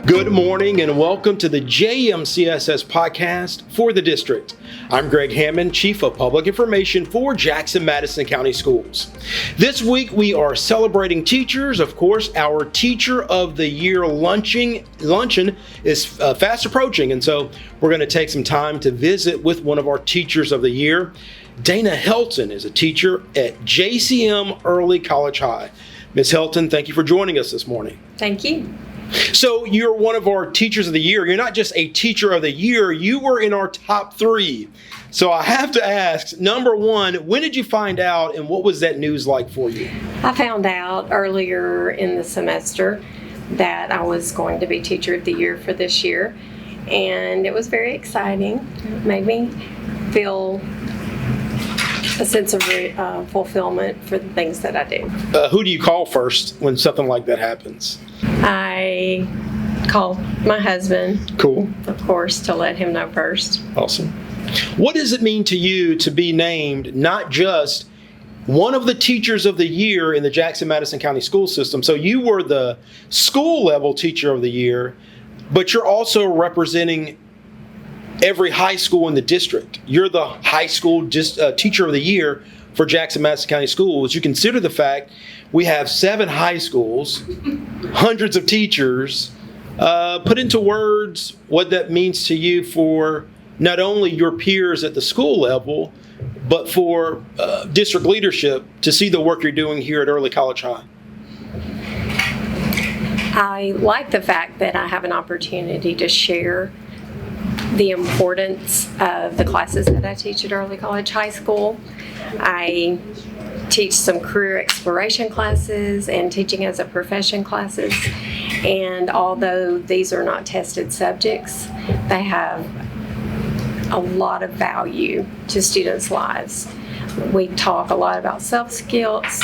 Good morning and welcome to the JCM-ECH podcast for the district. I'm Greg Hammond, Chief of Public Information for Jackson-Madison County Schools. This week we are celebrating teachers. Of course, our Teacher of the Year luncheon is fast approaching, and so we're going to take some time to visit with one of our Teachers of the Year. Dana Helton is a teacher at JCM Early College High. Ms. Helton, thank you for joining us this morning. Thank you. So you're one of our Teachers of the Year. You're not just a Teacher of the Year, you were in our top 3. So I have to ask, number one, when did you find out and what was that news like for you? I found out earlier in the semester that I was going to be Teacher of the Year for this year, and it was very exciting. It made me feel a sense of fulfillment for the things that I do. Who do you call first when something like that happens? I call my husband, Cool. of course, to let him know first. Awesome. What does it mean to you to be named not just one of the Teachers of the Year in the Jackson-Madison County school system? So you were the school level Teacher of the Year, but you're also representing every high school in the district. You're the high school Teacher of the Year for Jackson-Madison County Schools. You consider the fact we have 7 high schools, hundreds of teachers. Put into words what that means to you for not only your peers at the school level, but for district leadership to see the work you're doing here at Early College High. I like the fact that I have an opportunity to share the importance of the classes that I teach at Early College High School. I teach some career exploration classes and teaching as a profession classes, and although these are not tested subjects, they have a lot of value to students' lives. We talk a lot about soft skills,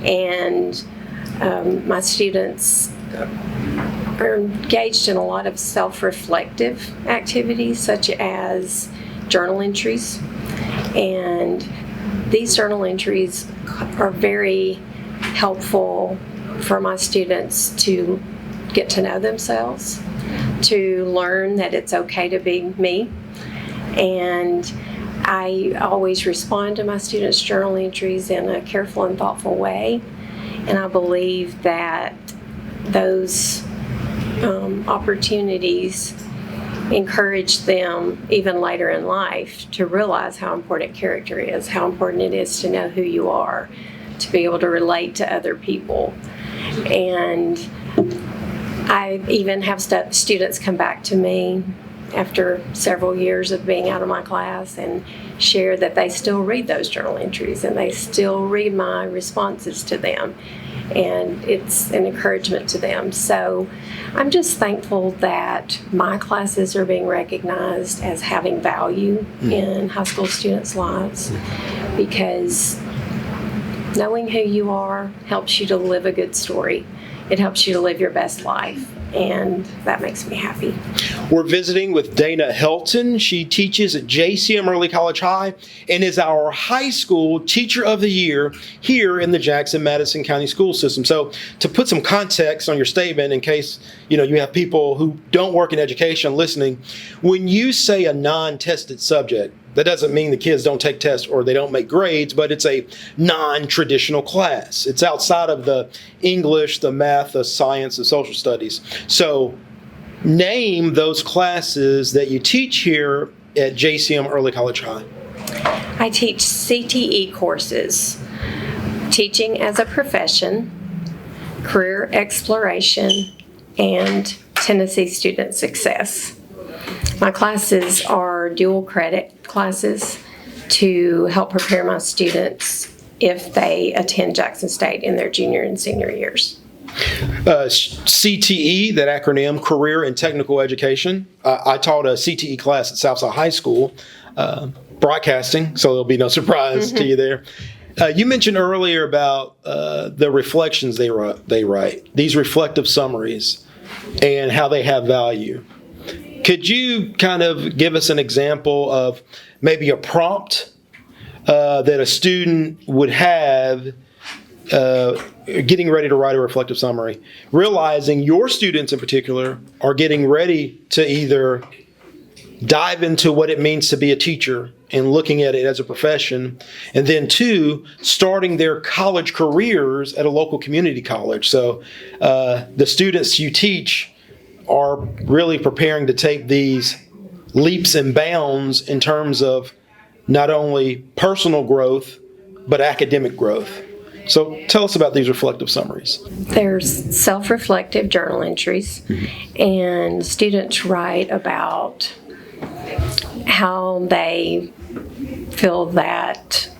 and my students are engaged in a lot of self-reflective activities such as journal entries, and these journal entries are very helpful for my students to get to know themselves, to learn that it's okay to be me. And I always respond to my students' journal entries in a careful and thoughtful way, and I believe that those opportunities encourage them even later in life to realize how important character is, how important it is to know who you are, to be able to relate to other people. And I even have students come back to me after several years of being out of my class and share that they still read those journal entries and they still read my responses to them. And it's an encouragement to them. So I'm just thankful that my classes are being recognized as having value in high school students' lives, because knowing who you are helps you to live a good story. It helps you to live your best life, and that makes me happy. We're visiting with Dana Helton. She teaches at JCM Early College High and is our high school Teacher of the Year here in the Jackson-Madison County school system. So to put some context on your statement, in case you have people who don't work in education listening, when you say a non-tested subject, that doesn't mean the kids don't take tests or they don't make grades, but it's a non-traditional class. It's outside of the English, the math, the science, the social studies. So name those classes that you teach here at JCM Early College High. I teach CTE courses, teaching as a profession, career exploration, and Tennessee student success. My classes are dual credit classes to help prepare my students if they attend Jackson State in their junior and senior years. CTE, that acronym, Career and Technical Education. I taught a CTE class at Southside High School, broadcasting, so there'll be no surprise to you there. You mentioned earlier about the reflections they write, these reflective summaries, and how they have value. Could you kind of give us an example of maybe a prompt that a student would have getting ready to write a reflective summary, realizing your students in particular are getting ready to either dive into what it means to be a teacher and looking at it as a profession, and then two, starting their college careers at a local community college. So the students you teach are really preparing to take these leaps and bounds in terms of not only personal growth, but academic growth. So tell us about these reflective summaries. There's self-reflective journal entries, and students write about how they feel that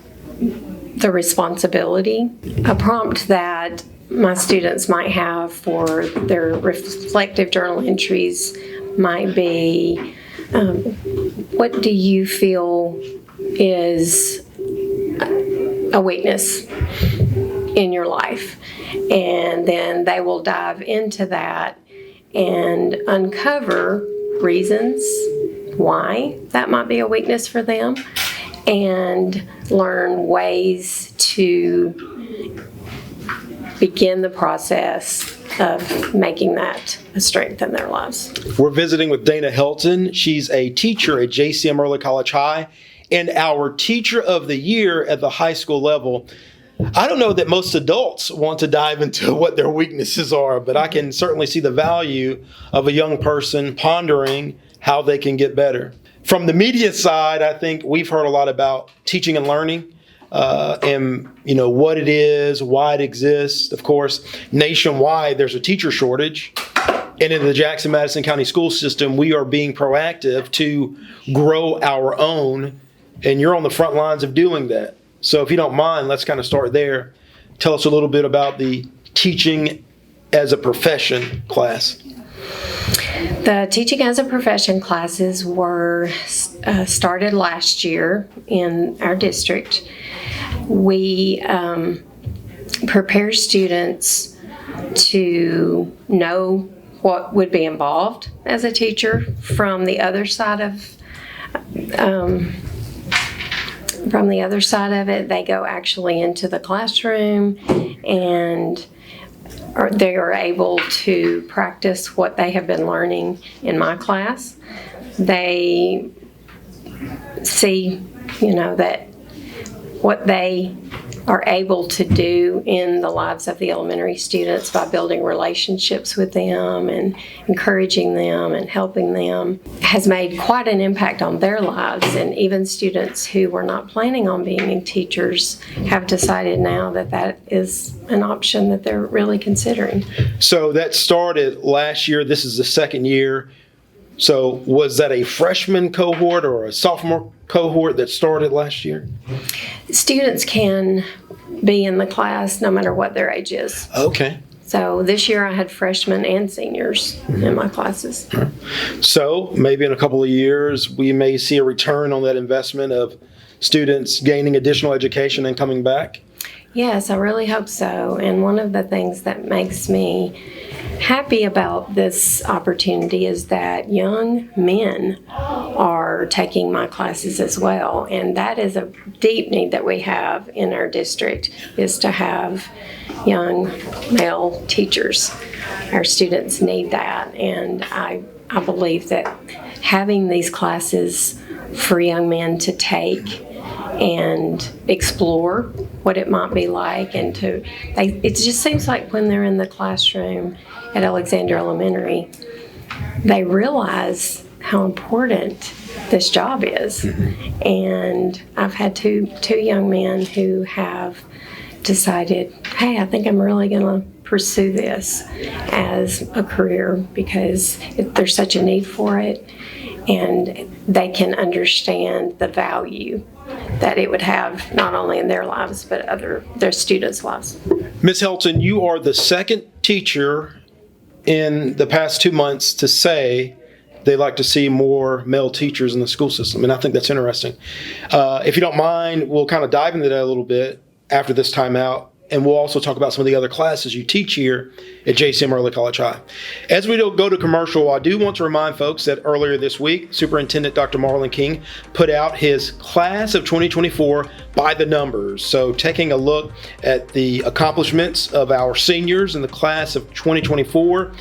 the responsibility, a prompt that my students might have for their reflective journal entries might be, what do you feel is a weakness in your life? And then they will dive into that and uncover reasons why that might be a weakness for them, and learn ways to begin the process of making that a strength in their lives. We're visiting with Dana Helton. She's a teacher at JCM Early College High and our Teacher of the Year at the high school level. I don't know that most adults want to dive into what their weaknesses are, but I can certainly see the value of a young person pondering how they can get better. From the media side, I think we've heard a lot about teaching and learning, and what it is, why it exists. Of course, nationwide, there's a teacher shortage. And in the Jackson-Madison County school system, we are being proactive to grow our own, and you're on the front lines of doing that. So if you don't mind, let's kind of start there. Tell us a little bit about the teaching as a profession class. The teaching as a profession classes were started last year in our district. We prepare students to know what would be involved as a teacher from the other side of it. They go actually into the classroom, and they are able to practice what they have been learning in my class. They see, that what they are able to do in the lives of the elementary students by building relationships with them and encouraging them and helping them has made quite an impact on their lives. And even students who were not planning on being teachers have decided now that that is an option that they're really considering. So that started last year. This is the second year. So was that a freshman cohort or a sophomore cohort that started last year? Students can be in the class no matter what their age is. Okay. So this year I had freshmen and seniors in my classes. So maybe in a couple of years, we may see a return on that investment of students gaining additional education and coming back? Yes, I really hope so. And one of the things that makes me happy about this opportunity is that young men are taking my classes as well. And that is a deep need that we have in our district, is to have young male teachers. Our students need that. And I believe that having these classes for young men to take and explore what it might be like, and it just seems like when they're in the classroom at Alexander Elementary, they realize how important this job is. Mm-hmm. And I've had two young men who have decided, hey, I think I'm really going to pursue this as a career because there's such a need for it, and they can understand the value that it would have not only in their lives but their students' lives. Ms. Helton, you are the second teacher in the past 2 months to say they like to see more male teachers in the school system, and I think that's interesting. If you don't mind, we'll kind of dive into that a little bit after this time out and we'll also talk about some of the other classes you teach here at JCM Early College High. As we go to commercial, I do want to remind folks that earlier this week, Superintendent Dr. Marlon King put out his class of 2024 by the numbers. So taking a look at the accomplishments of our seniors in the class of 2024,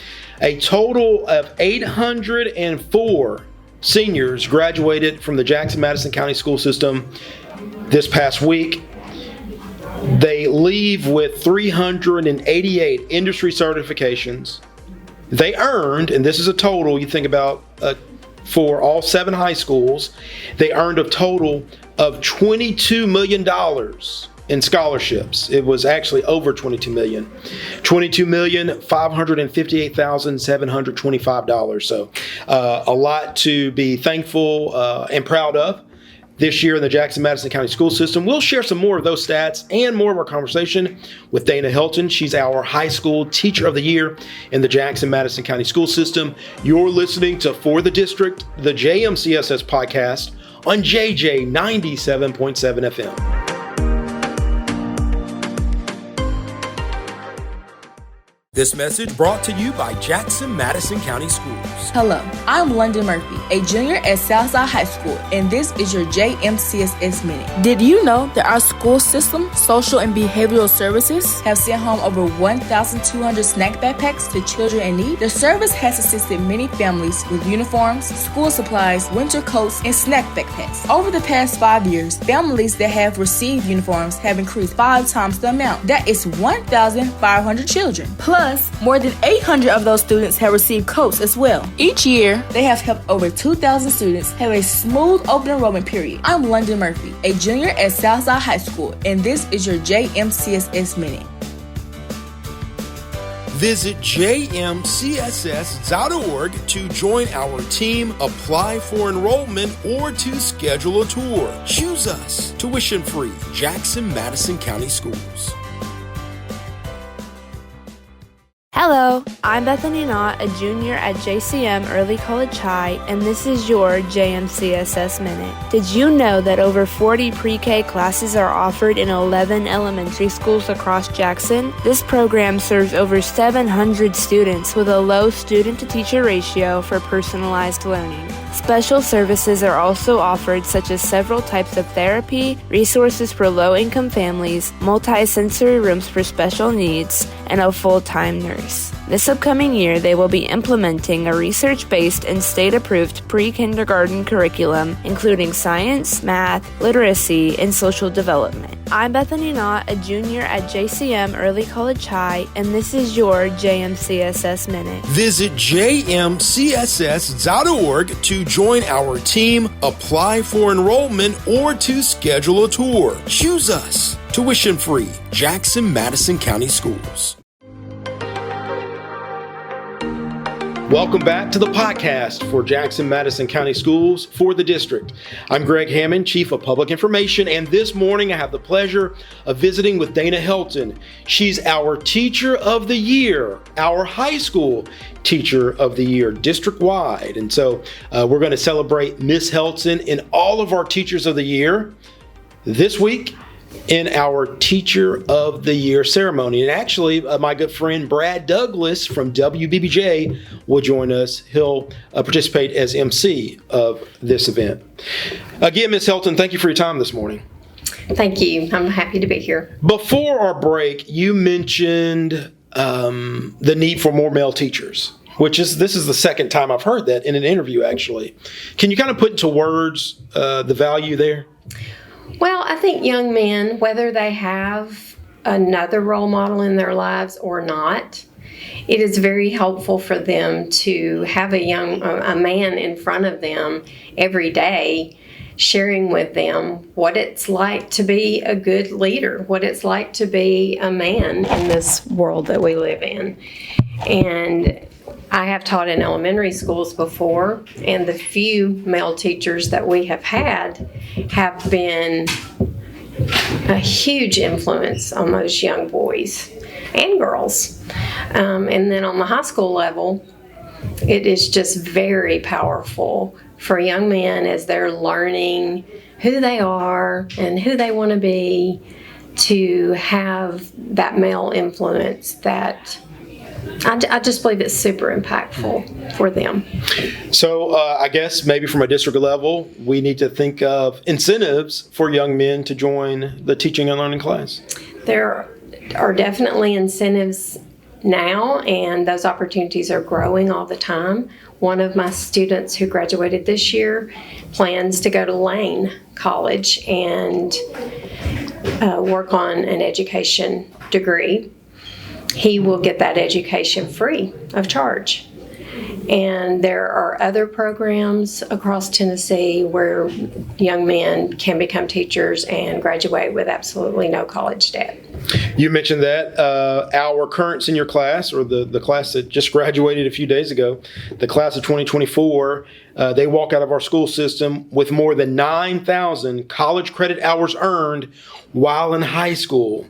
a total of 804 seniors graduated from the Jackson-Madison County School System this past week. They leave with 388 industry certifications. They earned, and this is a total you think about for all 7 high schools, they earned a total of $22 million in scholarships. It was actually over $22 million. $22,558,725. So a lot to be thankful and proud of this year in the Jackson-Madison County School System. We'll share some more of those stats and more of our conversation with Dana Helton. She's our high school teacher of the year in the Jackson-Madison County School System. You're listening to For the District, the JMCSS podcast on JJ 97.7 FM. This message brought to you by Jackson-Madison County Schools. Hello, I'm London Murphy, a junior at Southside High School, and this is your JMCSS Minute. Did you know that our school system, social and behavioral services, have sent home over 1,200 snack backpacks to children in need? The service has assisted many families with uniforms, school supplies, winter coats, and snack backpacks. Over the past 5 years, families that have received uniforms have increased 5 times the amount. That is 1,500 children. Plus, more than 800 of those students have received coats as well. Each year, they have helped over 2,000 students have a smooth open enrollment period. I'm London Murphy, a junior at Southside High School, and this is your JMCSS Minute. Visit jmcss.org to join our team, apply for enrollment, or to schedule a tour. Choose us. Tuition free. Jackson-Madison County Schools. Hello, I'm Bethany Knott, a junior at JCM Early College High, and this is your JMCSS Minute. Did you know that over 40 pre-K classes are offered in 11 elementary schools across Jackson? This program serves over 700 students with a low student-to-teacher ratio for personalized learning. Special services are also offered, such as several types of therapy, resources for low-income families, multi-sensory rooms for special needs, and a full-time nurse. This upcoming year, they will be implementing a research-based and state-approved pre-kindergarten curriculum, including science, math, literacy, and social development. I'm Bethany Knott, a junior at JCM Early College High, and this is your JMCSS Minute. Visit jmcss.org to join our team, apply for enrollment, or to schedule a tour. Choose us. Tuition free. Jackson-Madison County Schools. Welcome back to the podcast for Jackson-Madison County Schools for the district. I'm Greg Hammond, Chief of Public Information, and this morning I have the pleasure of visiting with Dana Helton. She's our Teacher of the Year, our high school Teacher of the Year, district-wide. And so we're going to celebrate Miss Helton and all of our Teachers of the Year this week in our Teacher of the Year ceremony. And actually, my good friend Brad Douglas from WBBJ will join us. He'll participate as MC of this event. Again, Ms. Helton, thank you for your time this morning. Thank you. I'm happy to be here. Before our break, you mentioned the need for more male teachers, this is the second time I've heard that in an interview, actually. Can you kind of put into words the value there? Well, I think young men, whether they have another role model in their lives or not, it is very helpful for them to have a man in front of them every day, sharing with them what it's like to be a good leader, what it's like to be a man in this world that we live in. And I have taught in elementary schools before, and the few male teachers that we have had have been a huge influence on those young boys and girls. And then on the high school level, it is just very powerful for young men as they're learning who they are and who they want to be, to have that male influence that I just believe it's super impactful for them. So I guess maybe from a district level, we need to think of incentives for young men to join the teaching and learning class. There are definitely incentives now, and those opportunities are growing all the time. One of my students who graduated this year plans to go to Lane College and work on an education degree. He will get that education free of charge. And there are other programs across Tennessee where young men can become teachers and graduate with absolutely no college debt. You mentioned that our current senior class, or the class that just graduated a few days ago, the class of 2024, they walk out of our school system with more than 9,000 college credit hours earned while in high school.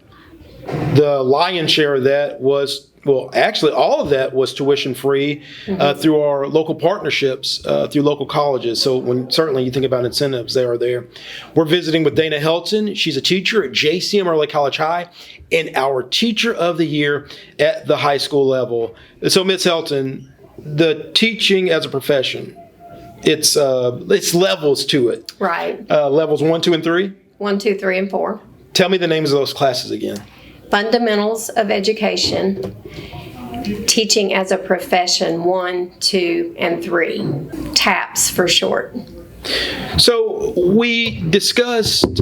The lion's share of that was, well, actually all of that was tuition free through our local partnerships, through local colleges. So when certainly you think about incentives, they are there. We're visiting with Dana Helton. She's a teacher at JCM Early College High and our Teacher of the Year at the high school level. So Ms. Helton, the teaching as a profession, it's levels to it. Right. Levels 1, 2, and 3? 1, 2, 3, and 4. Tell me the names of those classes again. Fundamentals of Education, Teaching as a Profession 1, 2, and 3. TAPS for short. So we discussed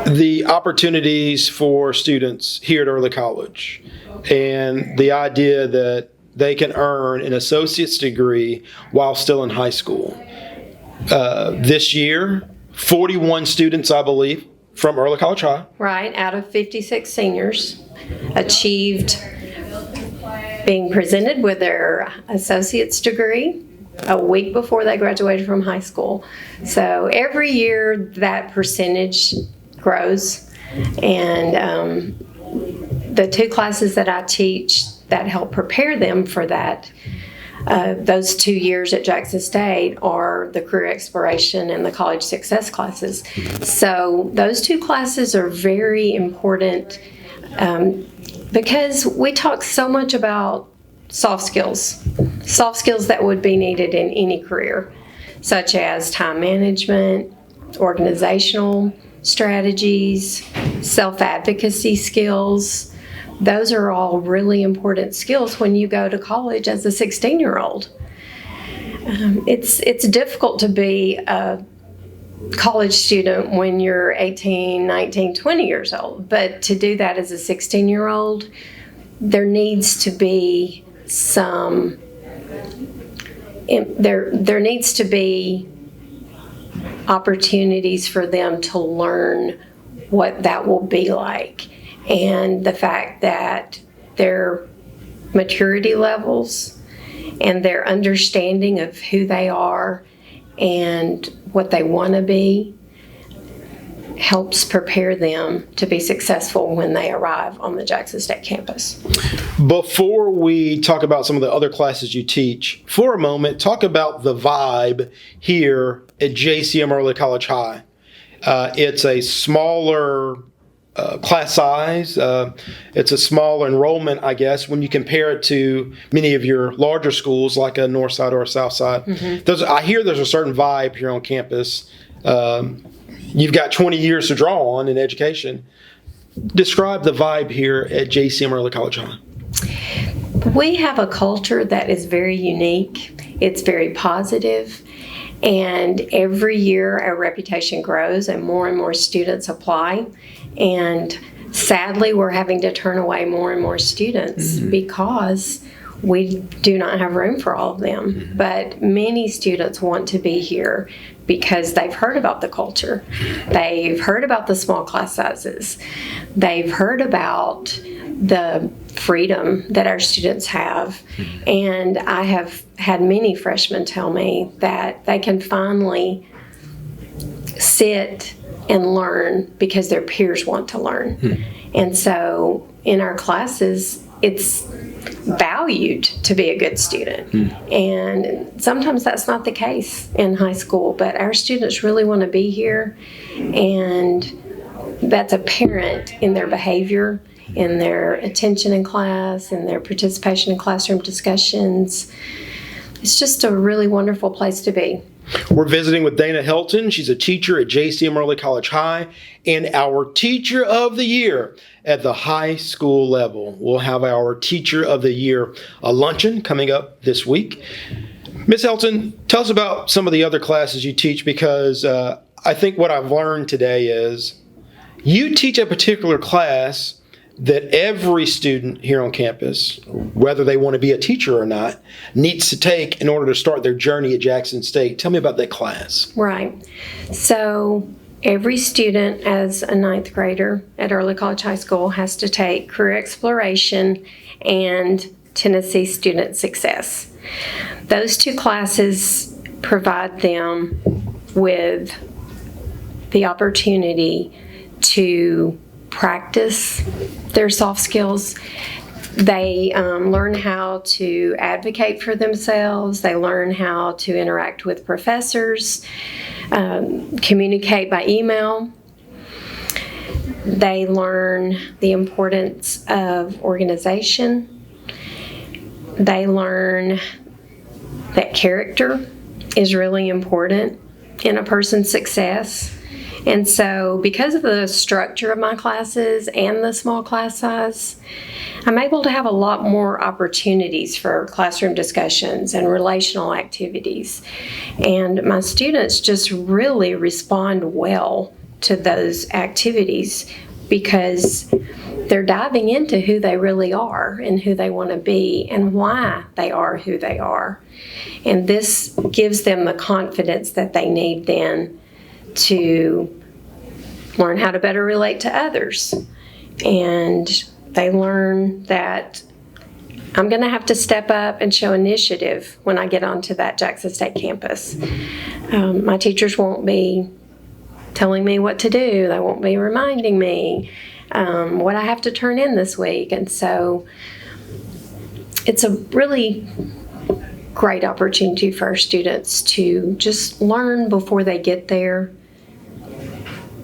the opportunities for students here at Early College and the idea that they can earn an associate's degree while still in high school. This year, 41 students, I believe, from Early College High. Right, out of 56 seniors achieved being presented with their associate's degree a week before they graduated from high school. So every year that percentage grows, and the two classes that I teach that help prepare them for that, those 2 years at Jackson State are the career exploration and the college success classes. So those two classes are very important because we talk so much about soft skills that would be needed in any career, such as time management, organizational strategies, self-advocacy skills. Those are all really important skills when you go to college as a 16-year-old. It's difficult to be a college student when you're 18, 19, 20 years old, but to do that as a 16-year-old, there needs to be there needs to be opportunities for them to learn what that will be like. And the fact that their maturity levels and their understanding of who they are and what they want to be helps prepare them to be successful when they arrive on the Jackson State campus. Before we talk about some of the other classes you teach, for a moment, talk about the vibe here at JCM Early College High. It's a smaller class size. It's a smaller enrollment, I guess, when you compare it to many of your larger schools like a Northside or a Southside. Mm-hmm. I hear there's a certain vibe here on campus. You've got 20 years to draw on in education. Describe the vibe here at JCM Early College High. We have a culture that is very unique. It's very positive. And every year our reputation grows and more students apply. And sadly, we're having to turn away more and more students because we do not have room for all of them. But many students want to be here because they've heard about the culture. They've heard about the small class sizes. They've heard about the freedom that our students have. And I have had many freshmen tell me that they can finally sit and learn because their peers want to learn. And so in our classes, it's valued to be a good student. And sometimes that's not the case in high school, but our students really want to be here, and that's apparent in their behavior, in their attention in class, in their participation in classroom discussions. It's just a really wonderful place to be. We're visiting with Dana Helton. She's a teacher at JCM Early College High and our Teacher of the Year at the high school level. We'll have our Teacher of the Year luncheon coming up this week. Ms. Helton, tell us about some of the other classes you teach, because I think what I've learned today is you teach a particular class that every student here on campus, whether they want to be a teacher or not, needs to take in order to start their journey at Jackson State. Tell me about that class. Right. So every student as a ninth grader at Early College High School has to take Career Exploration and Tennessee Student Success. Those two classes provide them with the opportunity to practice their soft skills. They learn how to advocate for themselves. They learn how to interact with professors, communicate by email. They learn the importance of organization. They learn that character is really important in a person's success. And so because of the structure of my classes and the small class size, I'm able to have a lot more opportunities for classroom discussions and relational activities. And my students just really respond well to those activities because they're diving into who they really are and who they want to be and why they are who they are. And this gives them the confidence that they need then to learn how to better relate to others. And they learn that I'm going to have to step up and show initiative when I get onto that Jackson State campus. My teachers won't be telling me what to do. They won't be reminding me what I have to turn in this week. And so it's a really great opportunity for our students to just learn before they get there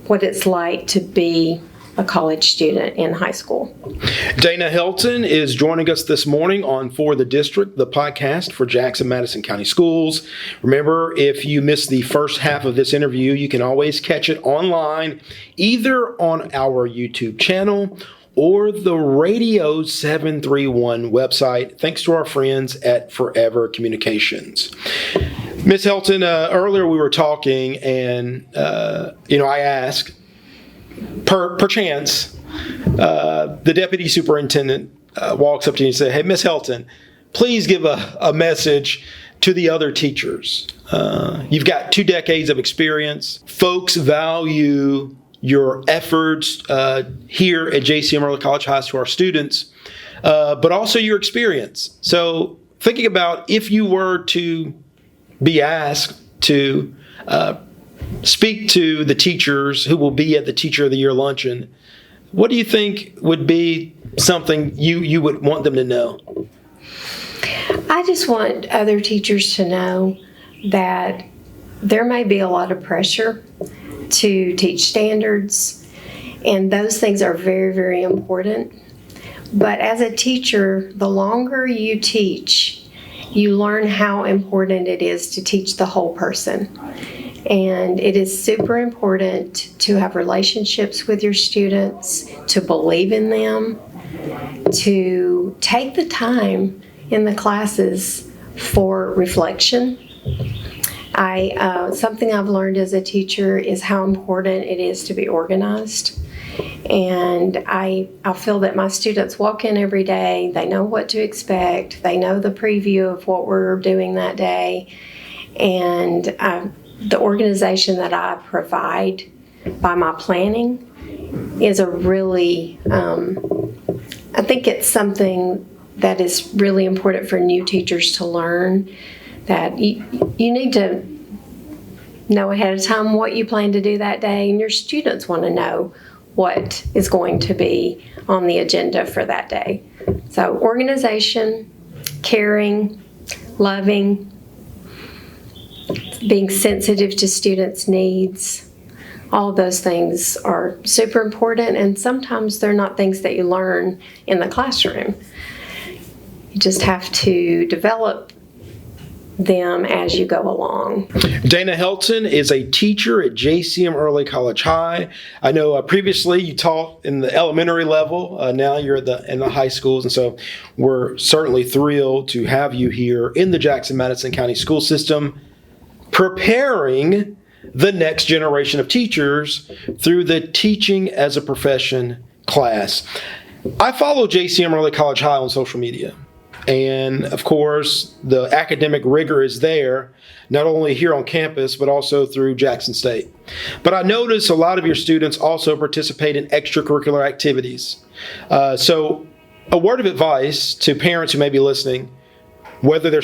what it's like to be a college student in high school. Dana Helton is joining us this morning on For the District, the podcast for Jackson-Madison County Schools. Remember, if you missed the first half of this interview, you can always catch it online, either on our YouTube channel or the Radio 731 website, thanks to our friends at Forever Communications. Ms. Helton, earlier we were talking, and I asked, perchance, the deputy superintendent walks up to you and says, "Hey, Ms. Helton, please give a message to the other teachers. You've got 2 decades of experience. Folks value your efforts here at JCM Early College High to our students, but also your experience. So thinking about if you were to be asked to speak to the teachers who will be at the Teacher of the Year luncheon, what do you think would be something you would want them to know?" I just want other teachers to know that there may be a lot of pressure to teach standards, and those things are very, very important. But as a teacher, the longer you teach, you learn how important it is to teach the whole person. And it is super important to have relationships with your students, to believe in them, to take the time in the classes for reflection. Something I've learned as a teacher is how important it is to be organized. And I feel that my students walk in every day, they know what to expect, they know the preview of what we're doing that day, and the organization that I provide by my planning is a really, I think it's something that is really important for new teachers to learn, that you need to know ahead of time what you plan to do that day, and your students want to know what is going to be on the agenda for that day. So organization, caring, loving, being sensitive to students' needs, All of those things are super important, and sometimes they're not things that you learn in the classroom. You just have to develop them as you go along. Dana Helton is a teacher at JCM Early College High. I know previously you taught in the elementary level. Now you're in the high schools, and so we're certainly thrilled to have you here in the Jackson-Madison County school system, preparing the next generation of teachers through the Teaching as a Profession class. I follow JCM Early College High on social media. And of course, the academic rigor is there, not only here on campus, but also through Jackson State. But I notice a lot of your students also participate in extracurricular activities. So a word of advice to parents who may be listening, whether their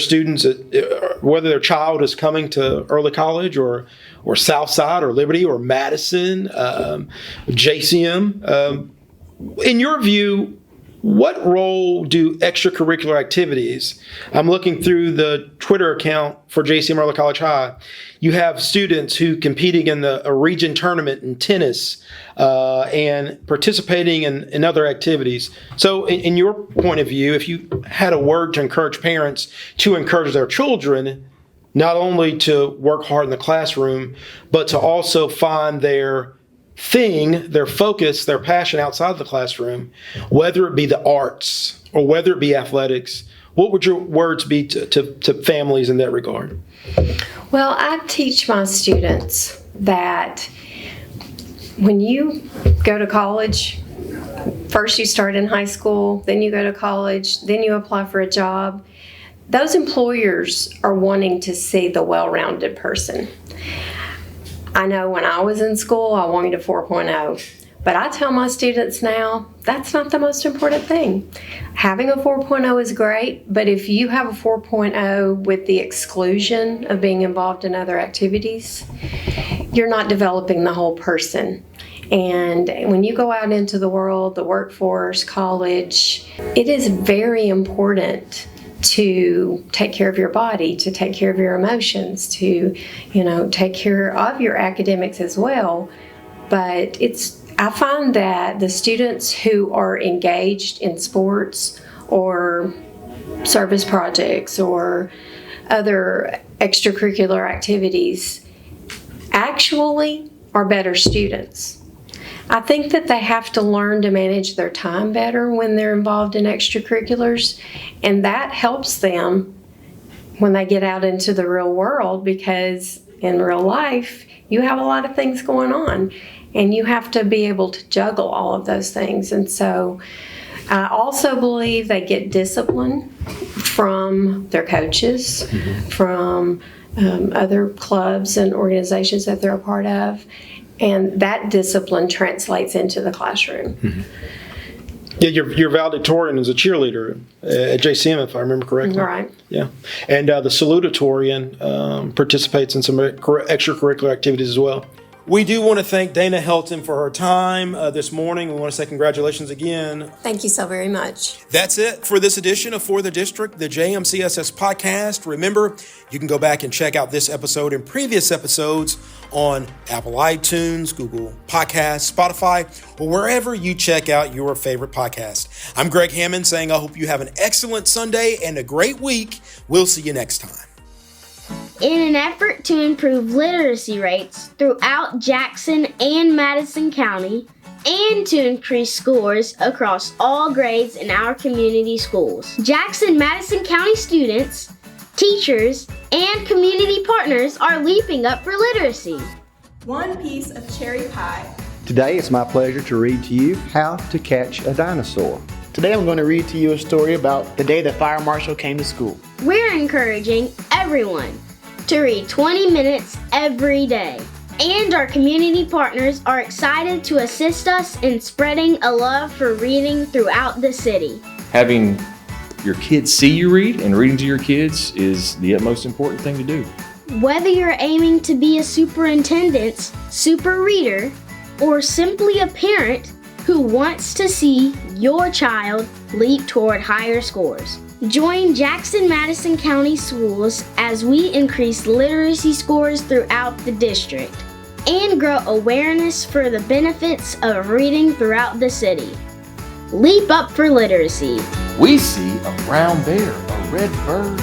child is coming to early college or Southside or Liberty or Madison, JCM, in your view, what role do extracurricular activities? I'm looking through the Twitter account for JCM Early College High. You have students who competing in a region tournament in tennis and participating in other activities. So in your point of view, if you had a word to encourage parents to encourage their children, not only to work hard in the classroom, but to also find their focus, their passion outside the classroom, whether it be the arts or whether it be athletics, what would your words be to families in that regard? Well, I teach my students that when you go to college, first you start in high school, then you go to college, then you apply for a job. Those employers are wanting to see the well-rounded person. I know when I was in school, I wanted a 4.0, but I tell my students now, that's not the most important thing. Having a 4.0 is great, but if you have a 4.0 with the exclusion of being involved in other activities, you're not developing the whole person. And when you go out into the world, the workforce, college, it is very important to take care of your body, to take care of your emotions, to, take care of your academics as well. But I find that the students who are engaged in sports or service projects or other extracurricular activities actually are better students. I think that they have to learn to manage their time better when they're involved in extracurriculars, and that helps them when they get out into the real world, because in real life, you have a lot of things going on, and you have to be able to juggle all of those things. And so I also believe they get discipline from their coaches, from other clubs and organizations that they're a part of. And that discipline translates into the classroom. Mm-hmm. Yeah, your valedictorian is a cheerleader at JCM, if I remember correctly. Right. Yeah. And the salutatorian participates in some extracurricular activities as well. We do want to thank Dana Helton for her time this morning. We want to say congratulations again. Thank you so very much. That's it for this edition of For the District, the JMCSS podcast. Remember, you can go back and check out this episode and previous episodes on Apple iTunes, Google Podcasts, Spotify, or wherever you check out your favorite podcast. I'm Greg Hammond saying I hope you have an excellent Sunday and a great week. We'll see you next time. In an effort to improve literacy rates throughout Jackson and Madison County, and to increase scores across all grades in our community schools, Jackson-Madison County students, teachers, and community partners are leaping up for literacy. One piece of cherry pie. Today it's my pleasure to read to you How to Catch a Dinosaur. Today I'm going to read to you a story about the day the fire marshal came to school. We're encouraging everyone to read 20 minutes every day. And our community partners are excited to assist us in spreading a love for reading throughout the city. Having your kids see you read and reading to your kids is the utmost important thing to do. Whether you're aiming to be a superintendent's super reader or simply a parent who wants to see your child leap toward higher scores, join Jackson-Madison County Schools as we increase literacy scores throughout the district and grow awareness for the benefits of reading throughout the city. Leap up for literacy. We see a brown bear, a red bird.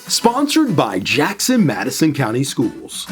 Sponsored by Jackson Madison County Schools.